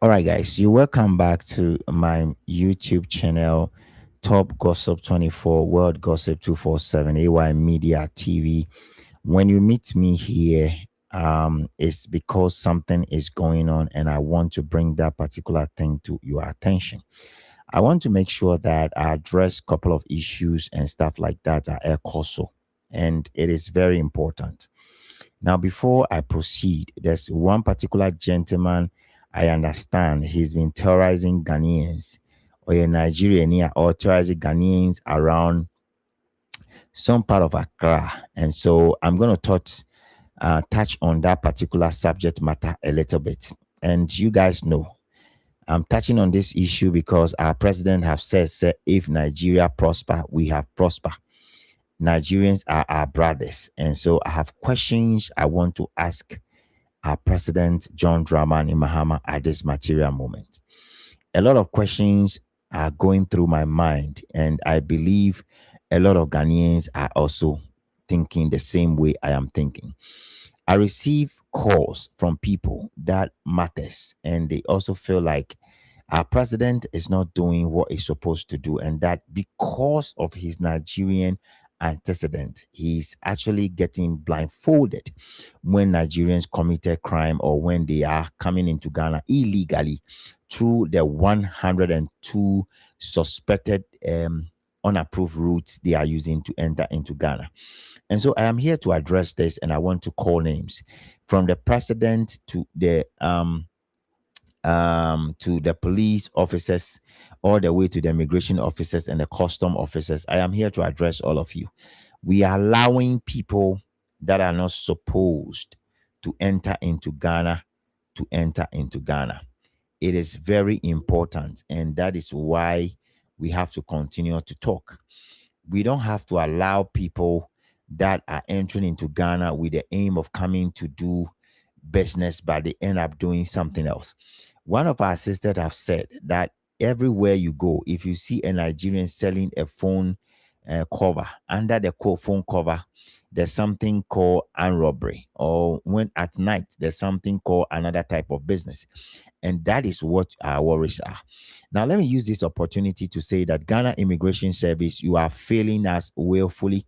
All right, guys, you're welcome back to my YouTube channel, Top Gossip 24, World Gossip 247, AY Media TV. When you meet me here, it's because something is going on and I want to bring that particular thing to your attention. I want to make sure that I address a couple of issues and stuff like that at air course, and it is very important. Now, before I proceed, there's one particular gentleman I understand he's been terrorizing Ghanaians or a Nigerian here or terrorizing Ghanaians around some part of Accra. And so I'm going to touch on that particular subject matter a little bit. And you guys know I'm touching on this issue because our president have said if Nigeria prosper, we have prosper. Nigerians are our brothers. And so I have questions I want to ask our president, John Dramani Mahama, at this material moment. A lot of questions are going through my mind, and I believe a lot of Ghanaians are also thinking the same way I am thinking. I receive calls from people that matters, and they also feel like our president is not doing what he's supposed to do, and that because of his Nigerian antecedent, he's actually getting blindfolded when Nigerians commit a crime or when they are coming into Ghana illegally through the 102 suspected unapproved routes they are using to enter into Ghana. And so I am here to address this, and I want to call names from the president to the police officers, all the way to the immigration officers and the custom officers. I am here to address all of you. We are allowing people that are not supposed to enter into Ghana to enter into Ghana. It is very important, and that is why we have to continue to talk. We don't have to allow people that are entering into Ghana with the aim of coming to do business, but they end up doing something else. One of our sisters have said that everywhere you go, if you see a Nigerian selling a phone cover, under the phone cover, there's something called armed robbery, or when at night there's something called another type of business. And that is what our worries are. Now, let me use this opportunity to say that Ghana Immigration Service, you are failing us willfully,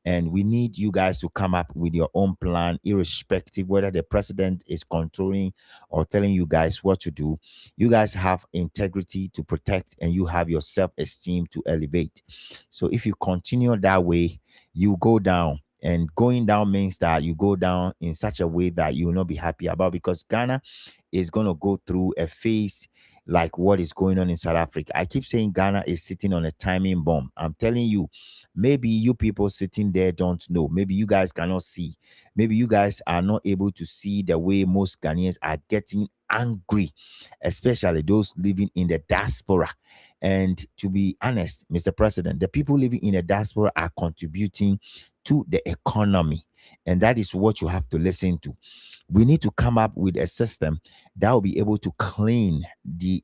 and we need you guys to come up with your own plan, irrespective whether the president is controlling or telling you guys what to do. You guys have integrity to protect, and you have your self-esteem to elevate. So if you continue that way, you go down. And going down means that you go down in such a way that you will not be happy about, because Ghana is going to go through a phase like what is going on in South Africa. I keep saying Ghana is sitting on a timing bomb. I'm telling you, maybe you people sitting there don't know. Maybe you guys cannot see. Maybe you guys are not able to see the way most Ghanaians are getting angry, especially those living in the diaspora. And to be honest, Mr. President, the people living in the diaspora are contributing to the economy. And that is what you have to listen to. We need to come up with a system that will be able to clean the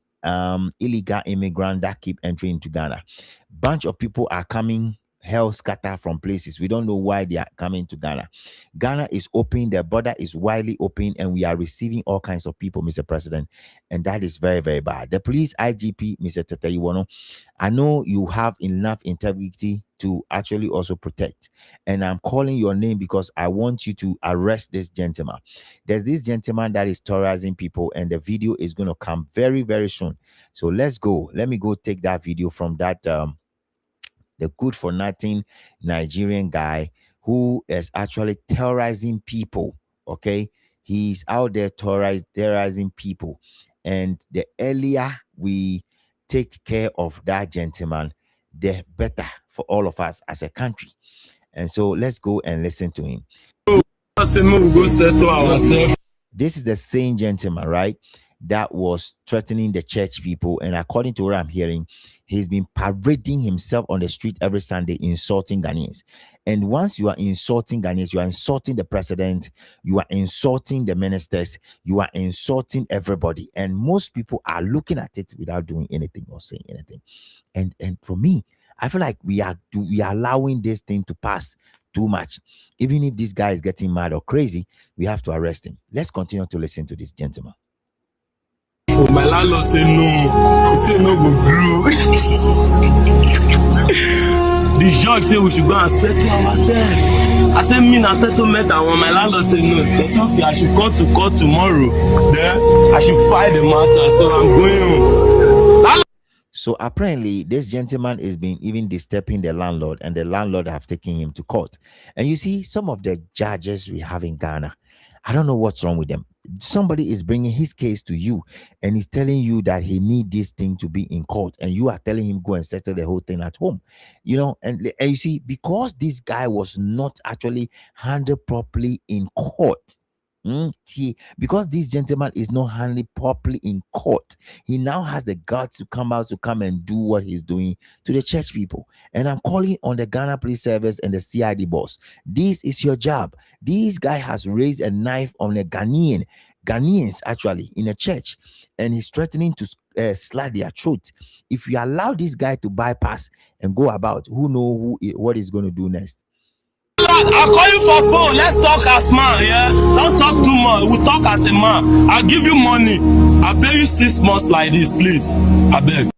illegal immigrant that keep entering into Ghana. Bunch of people are coming hell scatter from places. We don't know why they are coming to Ghana. Ghana is open, the border is widely open, and we are receiving all kinds of people, Mr. President. And that is very, very bad. The police IGP, Mr. Tete, I know you have enough integrity to actually also protect. And I'm calling your name because I want you to arrest this gentleman. There's this gentleman that is terrorizing people, and the video is going to come very, very soon. So let's go. Let me go take that video from that the good for nothing Nigerian guy who is actually terrorizing people. Okay, he's out there terrorizing people, and the earlier we take care of that gentleman, the better for all of us as a country. And so let's go and listen to him. This is the same gentleman, right, that was threatening the church people. And according to what I'm hearing, he's been parading himself on the street every Sunday, insulting Ghanaians. And once you are insulting Ghanaians, you are insulting the president, you are insulting the ministers, you are insulting everybody. And most people are looking at it without doing anything or saying anything. And for me, I feel like we are allowing this thing to pass too much. Even if this guy is getting mad or crazy, we have to arrest him. Let's continue to listen to this gentleman. careful. My landlord say no. He say no go through. The judge say we should go and settle ourselves. I said me na settlement I want. My landlord say no. They say okay, I should come to court tomorrow. Then I should file the matter. So I'm going home. So apparently, this gentleman is being even disturbing the landlord, and the landlord have taken him to court. And you see, some of the judges we have in Ghana, I don't know what's wrong with them. Somebody is bringing his case to you, and he's telling you that he need this thing to be in court, and you are telling him go and settle the whole thing at home. You know, and you see, because this guy was not actually handled properly in court. See, because this gentleman is not handled properly in court, he now has the guts to come out to come and do what he's doing to the church people. And I'm calling on the Ghana Police Service and the CID boss. This is your job. This guy has raised a knife on a Ghanaians actually in a church, and he's threatening to slit their throat. If you allow this guy to bypass and go about, who know what he's going to do next? I'll call you for phone. Let's talk as man, yeah? Don't talk too much. We'll talk as a man. I'll give you money. I'll pay you 6 months like this, please. I beg.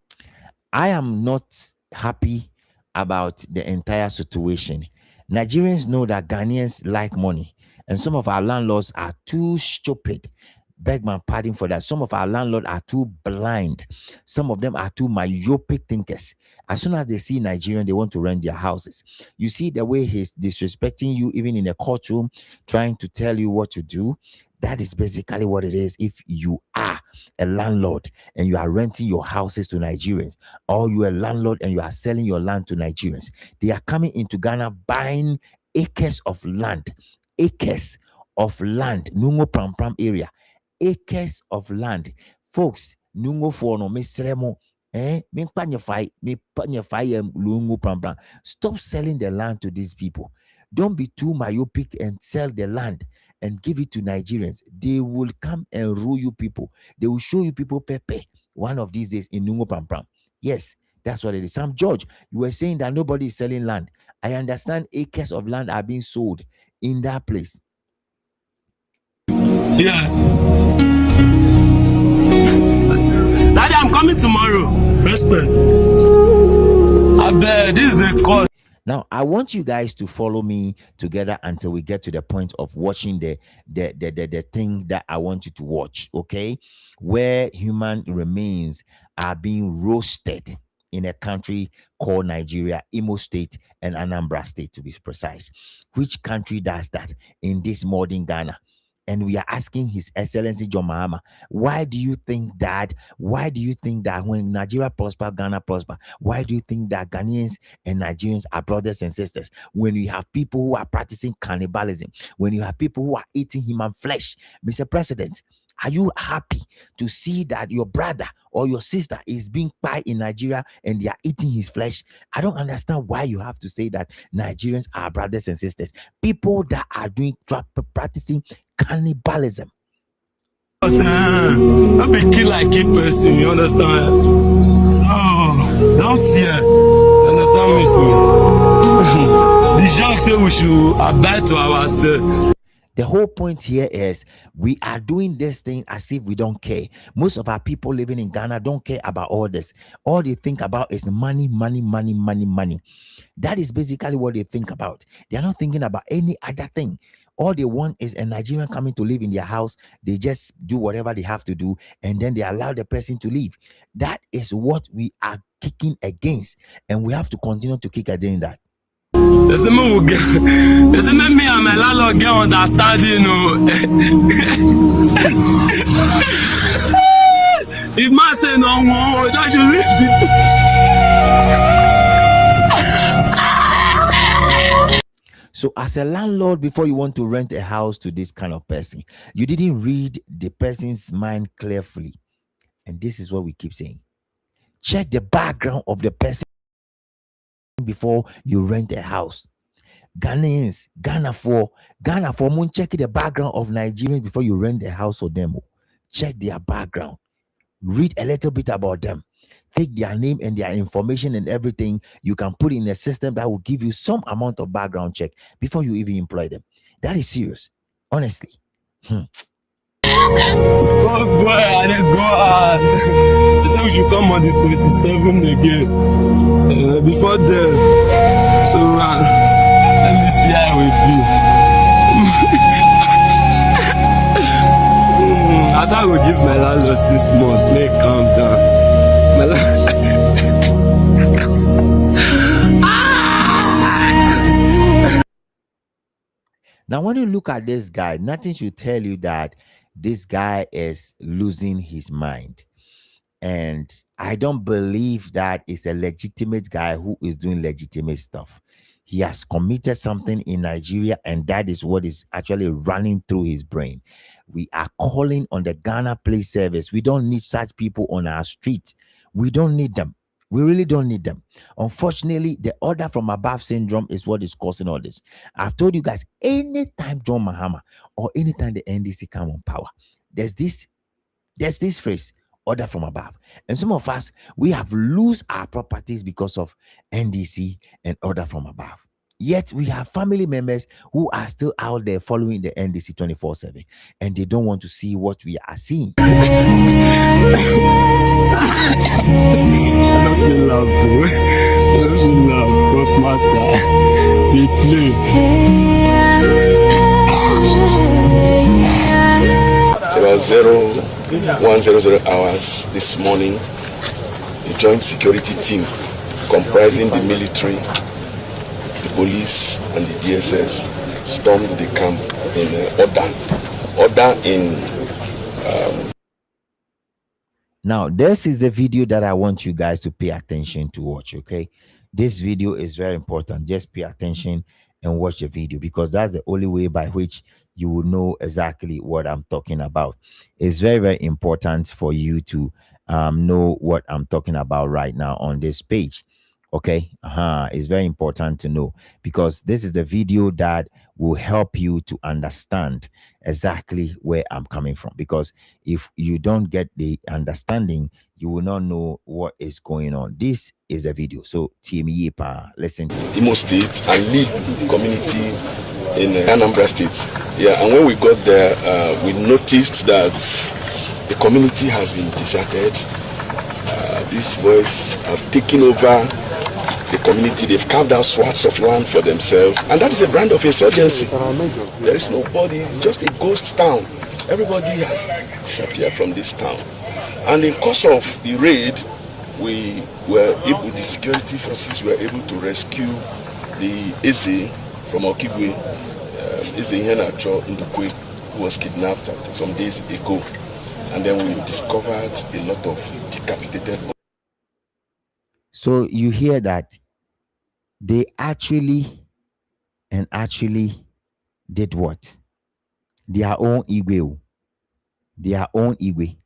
I am not happy about the entire situation. Nigerians know that Ghanaians like money, and some of our landlords are too stupid. Beg my pardon for that. Some of our landlords are too blind. Some of them are too myopic thinkers. As soon as they see Nigerian, they want to rent their houses. You see the way he's disrespecting you, even in a courtroom, trying to tell you what to do. That is basically what it is. If you are a landlord and you are renting your houses to Nigerians, or you are a landlord and you are selling your land to Nigerians, they are coming into Ghana buying acres of land, Nungo Pram Pram area, acres of land. Folks, Nungo for no Misremo. Stop selling the land to these people. Don't be too myopic and sell the land and give it to Nigerians. They will come and rule you people. They will show you people Pepe one of these days in Nungo Pram Pram. Yes, that's what it is. Sam George, you were saying that nobody is selling land. I understand acres of land are being sold in that place. Yeah. Daddy, I'm coming tomorrow. Respect. I bet this is the call. Now, I want you guys to follow me together until we get to the point of watching the thing that I want you to watch, okay? Where human remains are being roasted in a country called Nigeria, Imo State and Anambra State, to be precise. Which country does that in this modern Ghana? And we are asking His Excellency John Mahama, why do you think that when Nigeria prosper, Ghana prosper? Why do you think that Ghanaians and Nigerians are brothers and sisters? When you have people who are practicing cannibalism, when you have people who are eating human flesh, Mr. President, are you happy to see that your brother or your sister is being pie in Nigeria and they are eating his flesh? I don't understand why you have to say that Nigerians are brothers and sisters. People that are practicing cannibalism. I be kill like a person, you understand? Oh, don't fear. Understand me, so the judge say we should abide to ourselves. The whole point here is we are doing this thing as if we don't care. Most of our people living in Ghana don't care about all this. All they think about is money, money, money, money, money. That is basically what they think about. They are not thinking about any other thing. All they want is a Nigerian coming to live in their house. They just do whatever they have to do, and then they allow the person to leave. That is what we are kicking against, and we have to continue to kick against that. Does it make me and my landlord get understanding, you know? If man say no, don't you leave So as a landlord, before you want to rent a house to this kind of person, you didn't read the person's mind carefully. And this is what we keep saying. Check the background of the person before you rent a house. Ghanaians, Ghana for moon, check the background of Nigerians before you rent a house for them. Check their background. Read a little bit about them. Take their name and their information and everything. You can put in a system that will give you some amount of background check before you even employ them. That is serious, honestly. Oh boy, I didn't go out. on the 27th again. Before then, so let me see how it be. As I will give my landlord 6 months, make calm down. Now, when you look at this guy, nothing should tell you that this guy is losing his mind. And I don't believe that is a legitimate guy who is doing legitimate stuff. He has committed something in Nigeria, and that is what is actually running through his brain. We are calling on the Ghana Police Service. We don't need such people on our streets. We don't need them. We really don't need them. Unfortunately, the order from above syndrome is what is causing all this. I've told you guys, anytime John Mahama or anytime the NDC come on power, there's this phrase, order from above. And some of us, we have lose our properties because of NDC and order from above. Yet we have family members who are still out there following the NDC 24/7, and they don't want to see what we are seeing. I don't feel love, bro. I don't feel love. What matter? They play. About 0100 hours this morning, a joint security team comprising the military, the police, and the DSS stormed the camp in order in. Now, this is the video that I want you guys to pay attention to watch, okay? This video is very important. Just pay attention and watch the video, because that's the only way by which you will know exactly what I'm talking about. It's very, very important for you to know what I'm talking about right now on this page. Okay, it's very important to know, because this is the video that will help you to understand exactly where I'm coming from. Because if you don't get the understanding, you will not know what is going on. This is the video. So Team Yepa, listen. Imo State and lead community in Anambra State. Yeah, and when we got there, we noticed that the community has been deserted. These boys have taken over the community. They've carved out swaths of land for themselves, and that is a brand of insurgency. There is nobody, it's just a ghost town. Everybody has disappeared from this town. And in course of the raid, the security forces were able to rescue the Eze from Okigwe, Eze Ihenacho Ndukwe, who was kidnapped some days ago. And then we discovered a lot of decapitated bodies. So you hear that they actually did what? Their own Igwe. Their own Igwe.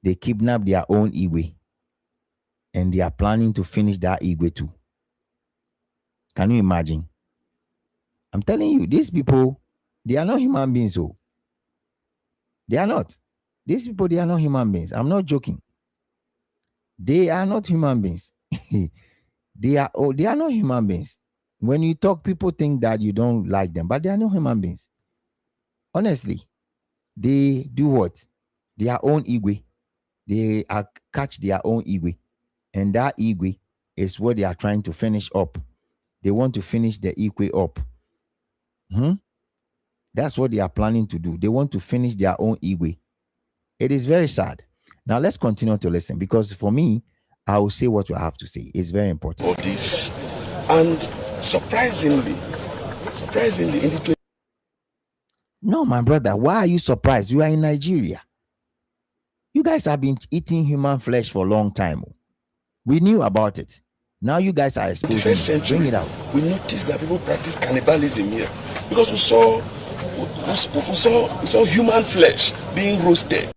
They kidnapped their own Igwe. And they are planning to finish that Igwe too. Can you imagine? I'm telling you, these people, they are not human beings. So they are not. These people, they are not human beings. I'm not joking. They are not human beings. They are not human beings. When you talk, people think that you don't like them, but they are not human beings. Honestly, they do what? Their own Igwe. They catch their own Igwe. And that Igwe is what they are trying to finish up. They want to finish the Igwe up. That's what they are planning to do. They want to finish their own Igwe. It is very sad. Now let's continue to listen, because for me, I will say what you have to say. It's very important. For this, and surprisingly, in the No, my brother, why are you surprised? You are in Nigeria. You guys have been eating human flesh for a long time. We knew about it. Now you guys are exposing 21st century, bring it out. We noticed that people practice cannibalism here, because we saw human flesh being roasted.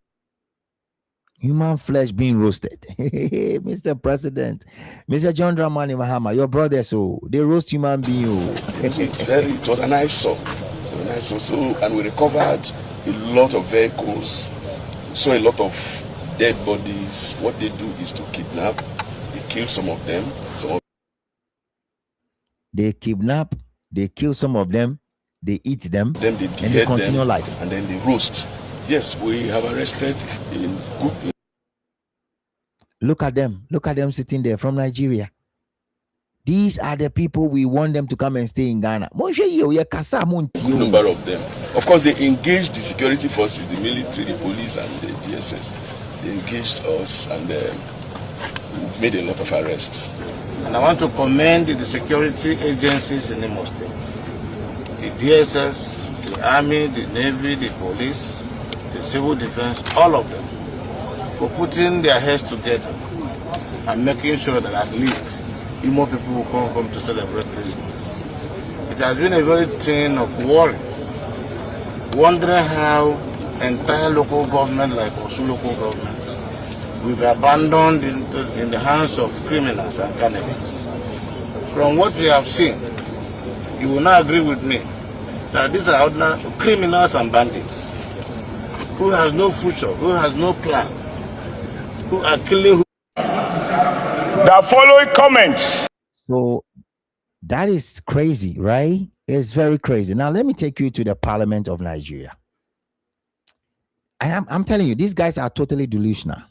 Human flesh being roasted. Mr. President, Mr. John Dramani Mahama, your brother, so they roast human being. It was an eyesore. And we recovered a lot of vehicles, saw a lot of dead bodies. What they do is to kidnap, they kill some of them. They kidnap, they kill some of them, they eat them, then they and they continue life. And then they roast. Yes, we have arrested in good. Look at them. Look at them sitting there from Nigeria. These are the people we want them to come and stay in Ghana. Number of them. Of course, they engaged the security forces, the military, the police, and the DSS. They engaged us, and we've made a lot of arrests. And I want to commend the security agencies in Imo State. The DSS, the Army, the Navy, the police, the Civil Defense, all of them, for putting their heads together and making sure that at least Imo people will come home to celebrate Christmas. It has been a very thing of worry, wondering how entire local government like Osun local government will be abandoned in the hands of criminals and cannibals. From what we have seen, you will not agree with me that these are ordinary criminals and bandits who has no future, who has no plan, who are killing. The following comments. So that is crazy, right? It's very crazy. Now let me take you to the Parliament of Nigeria. And I'm telling you, these guys are totally delusional.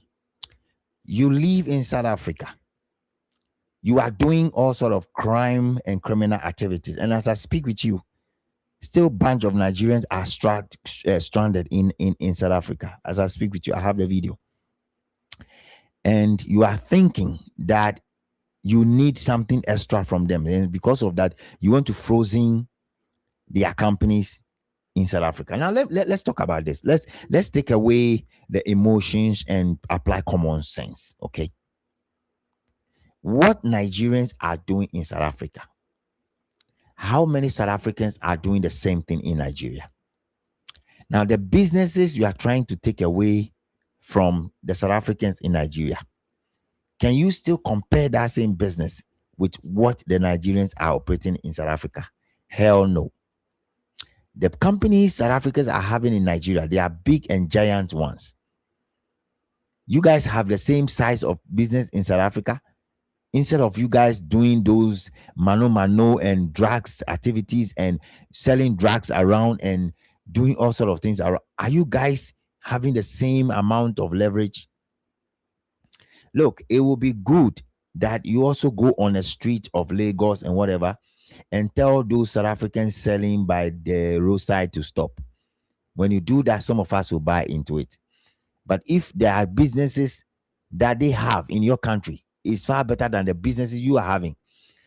You live in South Africa. You are doing all sort of crime and criminal activities. And as I speak with you, still a bunch of Nigerians are stranded in South Africa. As I speak with you, I have the video. And you are thinking that you need something extra from them. And because of that, you want to frozen their companies in South Africa. Now, let's talk about this. Let's take away the emotions and apply common sense, okay? What Nigerians are doing in South Africa, how many South Africans are doing the same thing in Nigeria? Now, the businesses you are trying to take away from the South Africans in Nigeria, can you still compare that same business with what the Nigerians are operating in South Africa? Hell no. The companies South Africans are having in Nigeria, they are big and giant ones. You guys have the same size of business in South Africa. Instead of you guys doing those mano and drugs activities and selling drugs around and doing all sort of things, are you guys having the same amount of leverage? Look, it will be good that you also go on the street of Lagos and whatever and tell those South Africans selling by the roadside to stop. When you do that, some of us will buy into it. But if there are businesses that they have in your country, it's far better than the businesses you are having.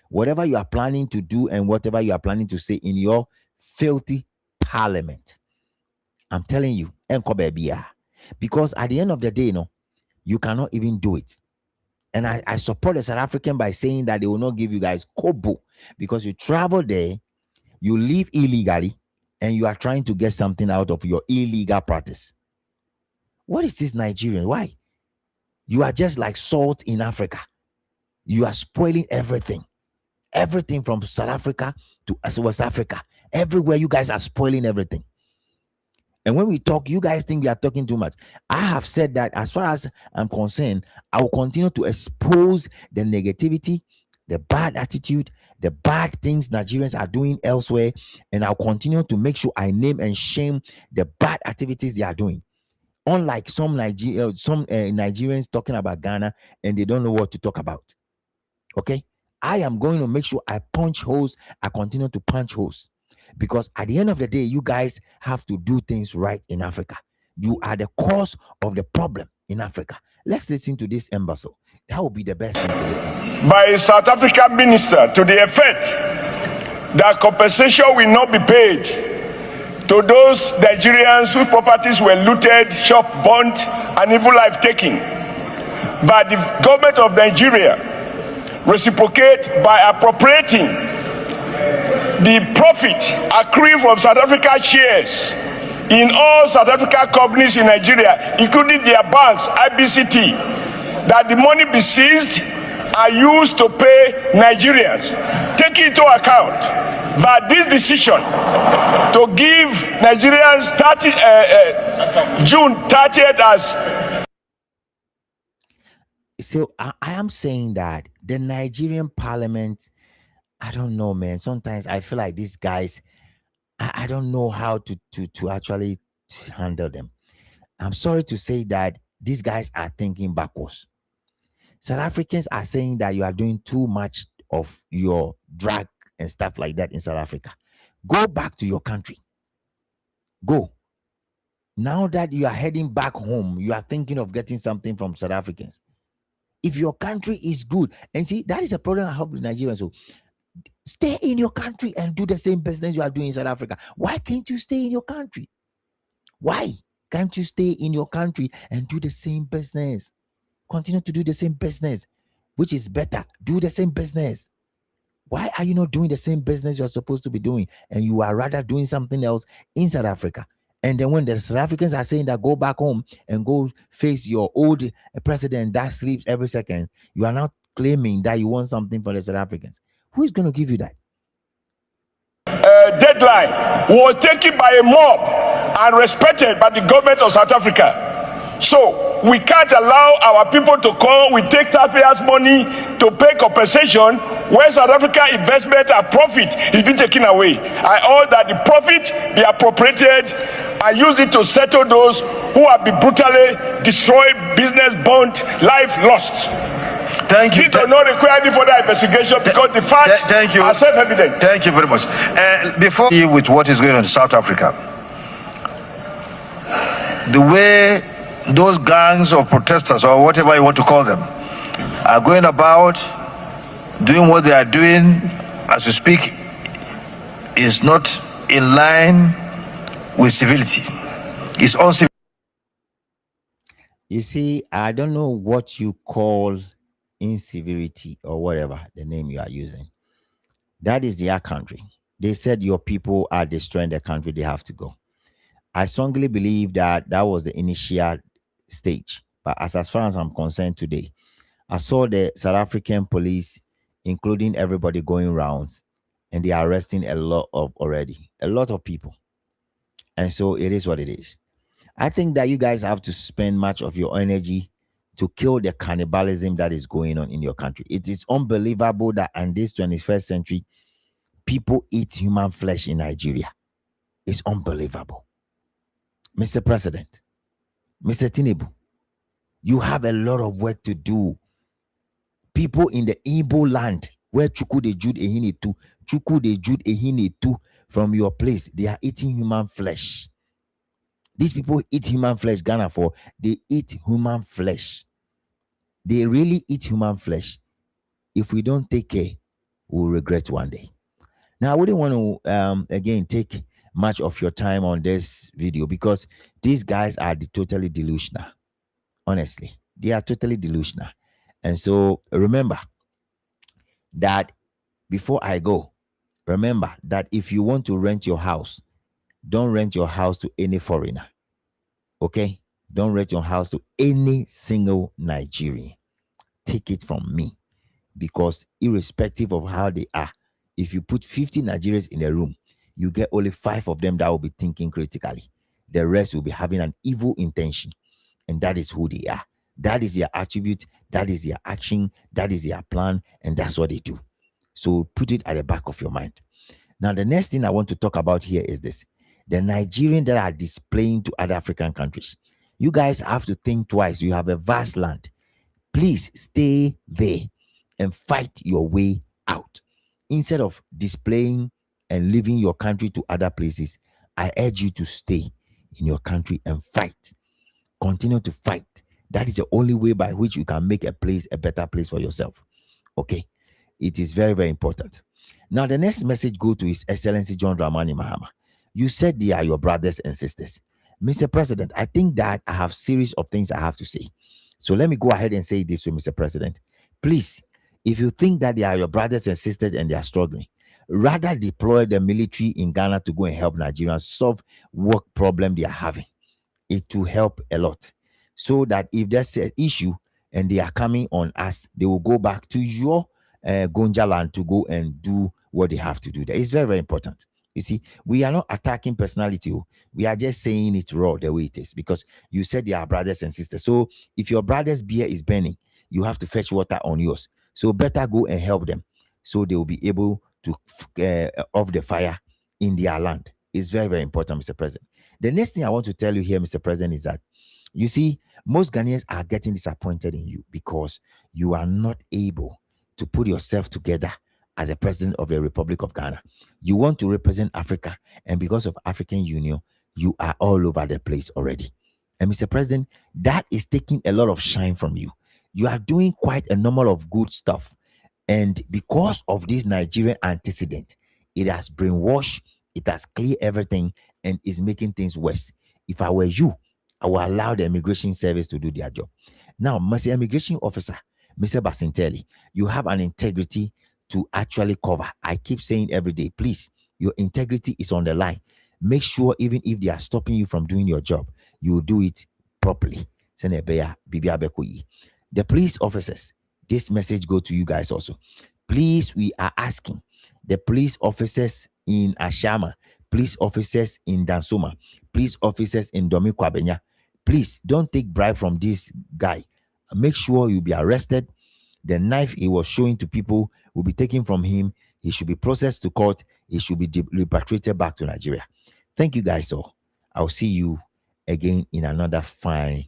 Whatever you are planning to do and whatever you are planning to say in your filthy parliament, I'm telling you, because at the end of the day, you cannot even do it. And I support the South African by saying that they will not give you guys kobo, because you travel there, you live illegally, and you are trying to get something out of your illegal practice. What is this Nigerian? Why? You are just like salt in Africa. You are spoiling everything. Everything from South Africa to West Africa. Everywhere you guys are spoiling everything. And when we talk, you guys think we are talking too much. I have said that as far as I'm concerned, I will continue to expose the negativity, the bad attitude, the bad things Nigerians are doing elsewhere. And I'll continue to make sure I name and shame the bad activities they are doing. Unlike some Nigerians talking about Ghana and they don't know what to talk about. Okay? I am going to make sure I punch holes. I continue to punch holes. Because at the end of the day, you guys have to do things right in Africa. You are the cause of the problem in Africa. Let's listen to this imbecile. That would be the best thing to listen. By a South African minister to the effect that compensation will not be paid to those Nigerians whose properties were looted, shop burnt, and even life taken. But the government of Nigeria reciprocate by appropriating the profit accruing from South Africa shares in all South Africa companies in Nigeria, including their banks, IBCT, that the money be seized are used to pay Nigerians. Take into account that this decision to give Nigerians June 30th as... So I am saying that the Nigerian parliament, I don't know, man. Sometimes I feel like these guys, I don't know how to actually handle them. I'm sorry to say that these guys are thinking backwards. South Africans are saying that you are doing too much of your drug and stuff like that in South Africa. Go back to your country. Go. Now that you are heading back home, you are thinking of getting something from South Africans. If your country is good, and see, that is a problem I have with Nigerians. So stay in your country and do the same business you are doing in South Africa. Why can't you stay in your country? Why can't you stay in your country and do the same business? Continue to do the same business, which is better. Do the same business. Why are you not doing the same business you're supposed to be doing, and you are rather doing something else in South Africa? And then when the South Africans are saying that go back home and go face your old president that sleeps every second, you are now claiming that you want something for the South Africans. Who is going to give you that? Deadline was taken by a mob and respected by the government of South Africa. So we can't allow our people to come, we take taxpayers' money to pay compensation when South Africa investment and profit is being taken away. I order that the profit be appropriated and use it to settle those who have been brutally destroyed, business burnt, life lost. Thank you. It will not require any further investigation because the facts are self-evident. Thank you very much. Before you with what is going on in South Africa, the way those gangs of protesters or whatever you want to call them are going about doing what they are doing as we speak is not in line with civility. It's uncivil. You see, I don't know what you call incivility or whatever the name you are using. That is their country. They said your people are destroying the country. They have to go. I strongly believe that that was the initial stage. But as far as I'm concerned today, I saw the South African police, including everybody going rounds, and they are arresting a lot of people. And so it is what it is. I think that you guys have to spend much of your energy to kill the cannibalism that is going on in your country. It is unbelievable that in this 21st century, people eat human flesh in Nigeria. It's unbelievable. Mr. President, Mr. Tinubu, you have a lot of work to do. People in the Igbo land where Chuku de Jude Ehine tu from your place, they are eating human flesh. These people eat human flesh, Ghana for they eat human flesh. They really eat human flesh. If we don't take care, we'll regret one day. Now, I wouldn't want to again take much of your time on this video because these guys are totally delusional. Honestly, they are totally delusional. And so remember that before I go, remember that if you want to rent your house, don't rent your house to any foreigner. Okay? Don't rent your house to any single Nigerian. Take it from me. Because irrespective of how they are, if you put 50 Nigerians in a room, you get only 5 of them that will be thinking critically. The rest will be having an evil intention. And that is who they are. That is their attribute. That is their action. That is their plan. And that's what they do. So put it at the back of your mind. Now, the next thing I want to talk about here is this. The Nigerians that are displaying to other African countries. You guys have to think twice. You have a vast land. Please stay there and fight your way out. Instead of displaying and leaving your country to other places, I urge you to stay in your country and fight. Continue to fight. That is the only way by which you can make a place a better place for yourself. Okay? It is very, very important. Now, the next message go to His Excellency John Dramani Mahama. You said they are your brothers and sisters. Mr. President, I think that I have a series of things I have to say. So let me go ahead and say this to Mr. President. Please, if you think that they are your brothers and sisters and they are struggling, rather deploy the military in Ghana to go and help Nigerians solve work problem they are having. It will help a lot. So that if there's an issue and they are coming on us, they will go back to your Gonja land to go and do what they have to do. That is very, very important. You see, we are not attacking personality. We are just saying it raw the way it is because you said they are brothers and sisters. So if your brother's beer is burning, you have to fetch water on yours. So better go and help them so they will be able to off the fire in their land. It's very, very important, Mr. President. The next thing I want to tell you here, Mr. President, is that You see, most Ghanaians are getting disappointed in you because you are not able to put yourself together as a president of the Republic of Ghana. You want to represent Africa, and because of African Union, you are all over the place already. And Mr. President, that is taking a lot of shine from you. You are doing quite a number of good stuff. And because of this Nigerian antecedent, it has brainwashed, it has cleared everything, and is making things worse. If I were you, I will allow the immigration service to do their job. Now, Mr. Immigration Officer, Mr. Basintelli, you have an integrity to actually cover. I keep saying every day, please, your integrity is on the line. Make sure even if they are stopping you from doing your job, you will do it properly. The police officers, this message go to you guys also. Please, we are asking the police officers in Ashama, police officers in Dansoma, police officers in Domi Kwabenya, please don't take bribe from this guy. Make sure you be arrested. The knife he was showing to people will be taken from him. He should be processed to court. He should be repatriated back to Nigeria. Thank you guys all. I'll see you again in another fine